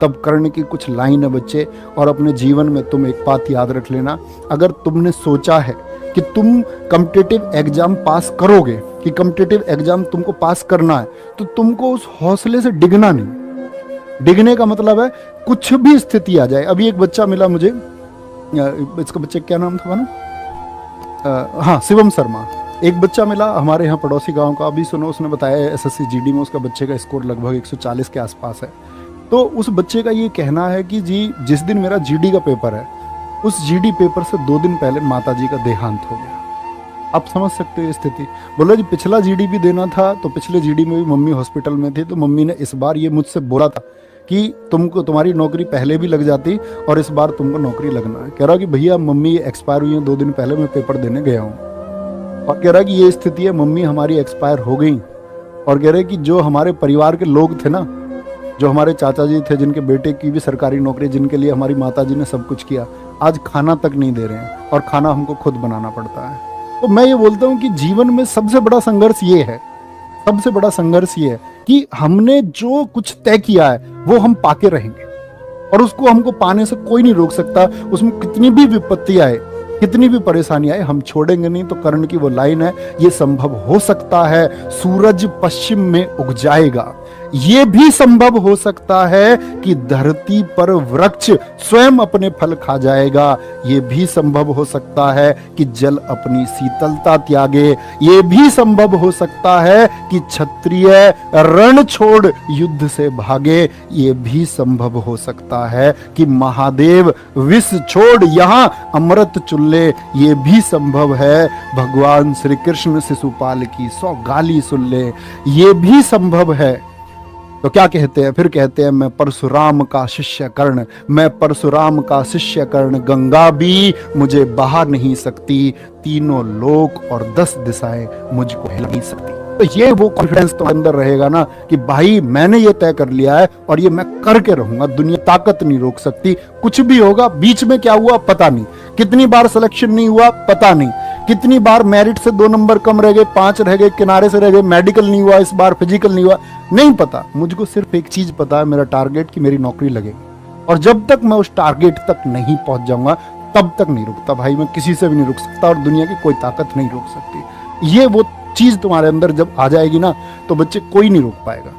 तब कर्ण की कुछ लाइन है बच्चे, और अपने जीवन में तुम एक बात याद रख लेना, अगर तुमने सोचा है कि तुम कॉम्पिटिटिव एग्जाम पास करोगे, कि कॉम्पिटिटिव एग्जाम तुमको पास करना है, तो तुमको उस हौसले से डिगना नहीं। डिगने का मतलब है कुछ भी स्थिति आ जाए। अभी एक बच्चा मिला मुझे, इसका बच्चे क्या नाम था ना, हाँ शिवम शर्मा, एक बच्चा मिला हमारे यहाँ पड़ोसी गांव का। अभी सुनो, उसने बताया एसएससी जीडी में उसका बच्चे का स्कोर लगभग 140 के आसपास है। तो उस बच्चे का ये कहना है कि जी जिस दिन मेरा जीडी का पेपर है, उस जीडी पेपर से 2 दिन पहले माताजी का देहांत हो गया। आप समझ सकते हो ये स्थिति। बोला जी पिछला जीडी भी देना था, तो पिछले जीडी में भी मम्मी हॉस्पिटल में थी, तो मम्मी ने इस बार ये मुझसे बोला था कि तुमको तुम्हारी नौकरी पहले भी लग जाती और इस बार तुमको नौकरी लगना है। कह रहा कि भैया मम्मी एक्सपायर हुई है, 2 दिन पहले मैं पेपर देने गया हूँ। और कह रहा कि ये स्थिति है, मम्मी हमारी एक्सपायर हो गई। और कह रहे कि जो हमारे परिवार के लोग थे ना, जो हमारे चाचा जी थे जिनके बेटे की भी सरकारी नौकरी, जिनके लिए हमारी माता जी ने सब कुछ किया, आज खाना तक नहीं दे रहे हैं और खाना हमको खुद बनाना पड़ता है। तो मैं ये बोलता हूँ कि जीवन में सबसे बड़ा संघर्ष ये है, सबसे बड़ा संघर्ष ये है कि हमने जो कुछ तय किया है वो हम पाके रहेंगे, और उसको हमको पाने से कोई नहीं रोक सकता। उसमें कितनी भी विपत्ति आए, कितनी भी परेशानी आए, हम छोड़ेंगे नहीं। तो कर्ण की वो लाइन है, ये संभव हो सकता है सूरज पश्चिम में उग जाएगा, ये भी संभव हो सकता है कि धरती पर वृक्ष स्वयं अपने फल खा जाएगा, ये भी संभव हो सकता है कि जल अपनी शीतलता त्यागे, ये भी संभव हो सकता है कि क्षत्रिय रण छोड़ युद्ध से भागे, ये भी संभव हो सकता है कि महादेव विष छोड़ यहां अमृत चुल्ले, ये भी संभव है भगवान श्री कृष्ण शिशुपाल की 100 गाली सुन ले, ये भी संभव है। तो क्या कहते हैं फिर? कहते हैं मैं परशुराम का शिष्य कर्ण, मैं परशुराम का शिष्य कर्ण, गंगा भी मुझे बहा नहीं सकती, तीनों लोक और 10 दिशाएं मुझको हिला नहीं सकती। तो ये वो कॉन्फिडेंस तो अंदर रहेगा ना कि भाई मैंने ये तय कर लिया है और ये मैं करके रहूंगा, दुनिया ताकत नहीं रोक सकती। कुछ भी होगा, बीच में क्या हुआ पता नहीं, कितनी बार सिलेक्शन नहीं हुआ पता नहीं, कितनी बार मेरिट से 2 नंबर कम रह गए, 5 रह गए, किनारे से रह गए, मेडिकल नहीं हुआ इस बार, फिजिकल नहीं हुआ, नहीं पता। मुझको सिर्फ एक चीज पता है, मेरा टारगेट कि मेरी नौकरी लगेगी, और जब तक मैं उस टारगेट तक नहीं पहुंच जाऊंगा तब तक नहीं रुकता भाई। मैं किसी से भी नहीं रुक सकता और दुनिया की कोई ताकत नहीं रोक सकती। ये वो चीज तुम्हारे अंदर जब आ जाएगी ना, तो बच्चे कोई नहीं रोक पाएगा।